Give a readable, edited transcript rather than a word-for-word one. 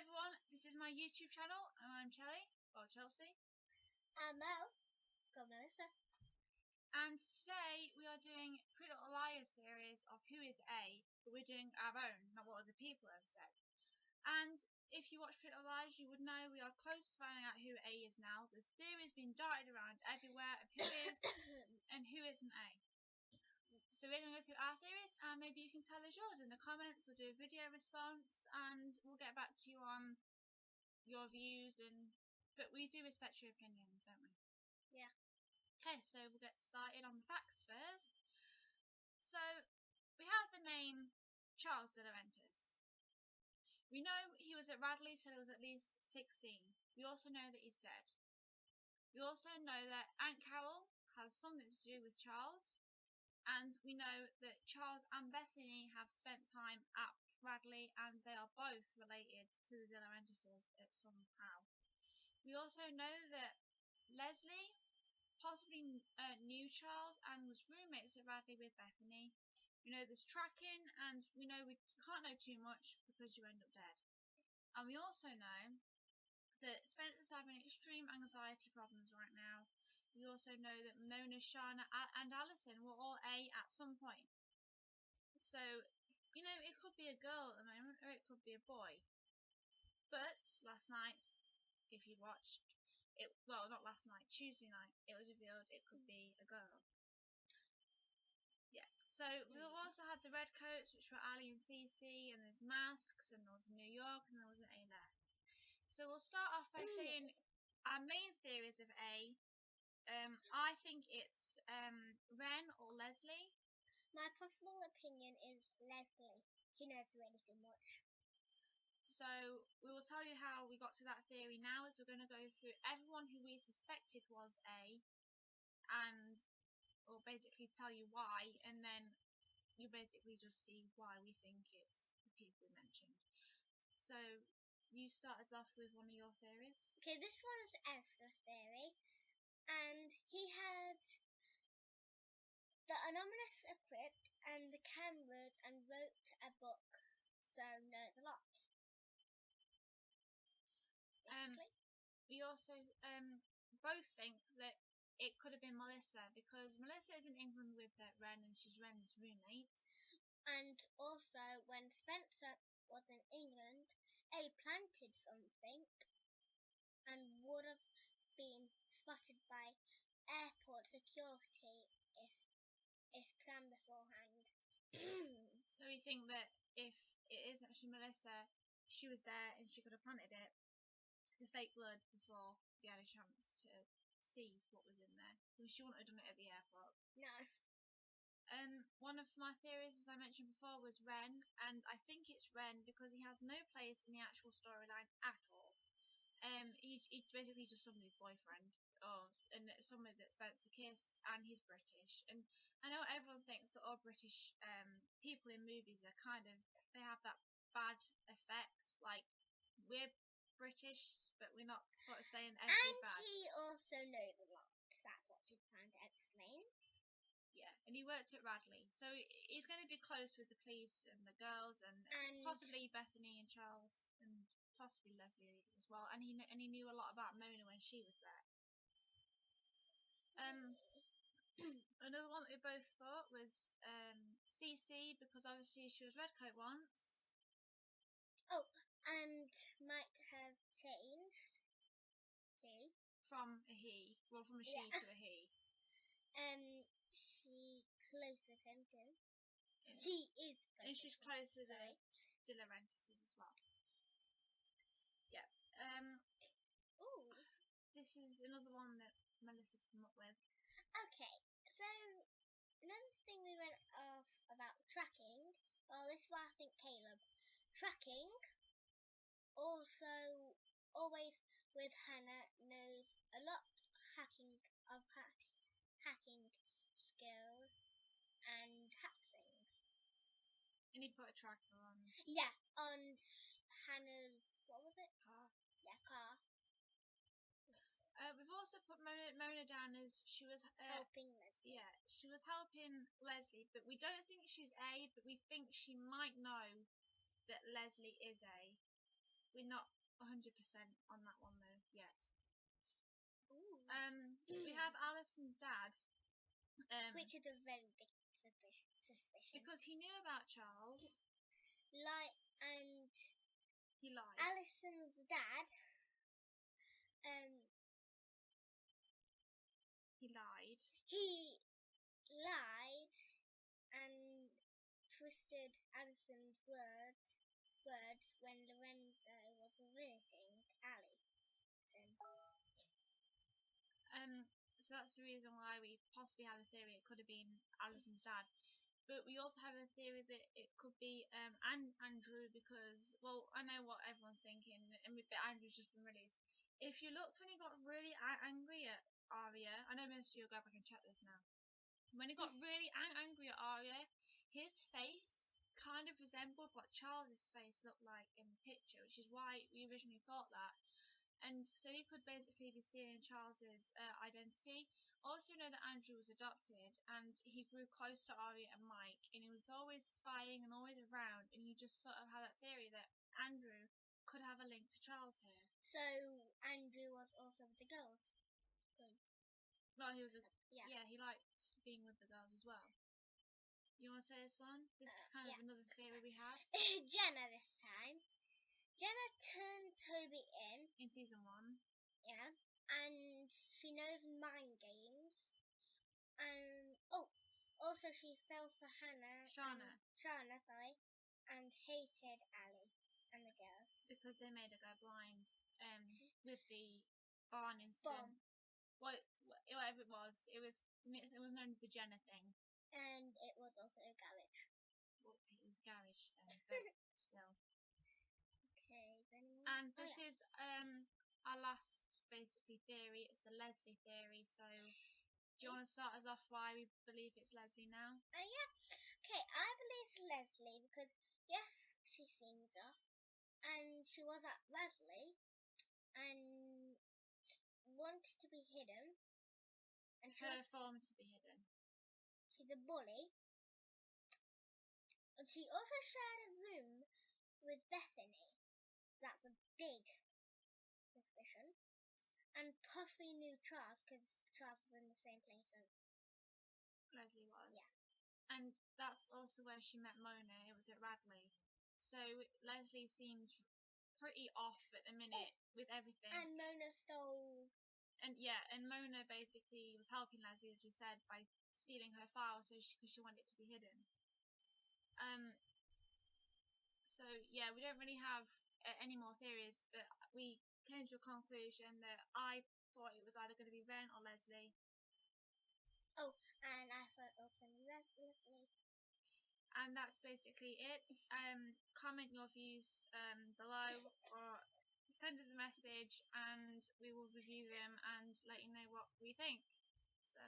Hi everyone, this is my YouTube channel and I'm Chelsea. I'm Mel. Got Melissa. And today we are doing Pretty Little Liars series of Who is A, but we're doing our own, not what other people have said. And if you watch Pretty Little Liars, you would know we are close to finding out who A is now. There's theories being darted around everywhere of who is and who isn't A. So we're going to go through our theories and maybe you can tell us yours in the comments. We'll do a video response and we'll get back to you on your views, but we do respect your opinions, don't we? Yeah. Okay, so we'll get started on the facts first. So we have the name Charles De Laurentiis. We know he was at Radley till he was at least 16. We also know that he's dead. We also know that Aunt Carol has something to do with Charles, and we know that Charles and Bethany have spent time at Radley and they are both related to the De Laurentiises somehow. We also know that Leslie possibly knew Charles and was roommates at Radley with Bethany. We know there's tracking, and we know we can't know too much because you end up dead. And we also know that Spencer's having extreme anxiety problems right now. We also know that Mona, Shana, and Alison were all A at some point. So, you know, it could be a girl at the moment, or it could be a boy. But last night, if you watched, not last night, Tuesday night, it was revealed it could be a girl. Yeah. So we also had the redcoats, which were Ali and Cece, and there's masks, and there was New York, and there was an A there. So we'll start off by saying our main theories of A. I think it's Ren or Leslie. My personal opinion is Leslie. She knows really too much. So we will tell you how we got to that theory now, as we're going to go through everyone who we suspected was A, and we'll basically tell you why, and then you basically just see why we think it's the people we mentioned. So you start us off with one of your theories. Okay, this one's Ezra's theory, and he had the anonymous equipped and the cameras and wrote a book, so knows a lot. We also both think that it could have been Melissa, because Melissa is in England with Ren and she's Ren's roommate. And also, when Spencer was in England, A planted something and would have been spotted by airport security if planned beforehand. So we think that if it is actually Melissa, she was there and she could have planted it, the fake blood, before we had a chance to see what was in there. Because she wouldn't have done it at the airport. No. One of my theories, as I mentioned before, was Ren, and I think it's Ren because he has no place in the actual storyline at all. He's basically just somebody's boyfriend, and somebody that Spencer kissed, and he's British. And I know everyone thinks that all British people in movies are they have that bad effect, like we're British, but we're not sort of saying everybody's bad. And he also knows a lot. That's what she's trying to explain. Yeah, and he worked at Radley, so he's going to be close with the police and the girls, and possibly Bethany and Charles, and possibly Leslie as well. And he knew a lot about Mona when she was there. Another one that we both thought was Cece, because obviously she was Redcoat once. Oh, and might have changed he from a he, well, from a she to a he. She close with him too. Yeah. She is close, and she's close with the De Laurentiis as well. Yeah. Oh, this is another one that Melissa's come up with. Okay, so another thing we went off about tracking. Well, this is what I think, Caleb. Tracking. Also, always with Hannah knows a lot of hacking skills and hack things. And he put a tracker on. Yeah, on Hannah's, what was it? Car. Yeah, car. We've also put Mona down as she was helping Leslie. Yeah, she was helping Leslie, but we don't think she's A, but we think she might know that Leslie is A. we're not 100% on that one though yet. Ooh. We have Alison's dad. Which is a very big suspicion. Because he knew about Charles. And he lied. Alison's dad. He lied. He lied and twisted Alison's words when Lorenzo was visiting Alison. So that's the reason why we possibly have a theory it could have been Alison's dad. But we also have a theory that it could be Andrew because, well, I know what everyone's thinking, and Andrew's just been released. If you looked when he got really angry at Arya, I know Ministry will go back and check this now. When he got really angry at Arya, his face kind of resembled what Charles' face looked like in the picture, which is why we originally thought that. And so he could basically be stealing Charles's identity. Also know that Andrew was adopted and he grew close to Arya and Mike, and he was always spying and always around, and you just sort of have that theory that Andrew could have a link to Charles here. So Andrew was also with the girls? No, he was yeah, he liked being with the girls as well. You want to say this one? This is kind of another theory we have. Jenna this time. Jenna turned Toby in season 1. Yeah, and she knows mind games. And also she fell for Shauna, and hated Allie and the girls because they made her go blind. With the barn incident. Whatever it was known as the Jenna thing. And it was also a garage. Well, it was a garage then, but still. Okay, then. And this is our last basically theory. It's the Leslie theory. So, do you want to start us off why we believe it's Leslie now? Yeah. Okay, I believe Leslie because yes, she seems off, and she was at Radley, and wanted to be hidden. And her form to be hidden. She's a bully. And she also shared a room with Bethany. That's a big suspicion. And possibly knew Charles because Charles was in the same place as Leslie was. Yeah. And that's also where she met Mona. It was at Radley. So Leslie seems pretty off at the minute with everything. And Mona stole. And Mona basically was helping Leslie, as we said, by stealing her file because she wanted it to be hidden. So yeah, we don't really have any more theories, but we came to a conclusion that I thought it was either going to be Ren or Leslie. Oh, and I thought it was Leslie. And that's basically it. Comment your views below or send us a message and we will review them and let you know what we think. So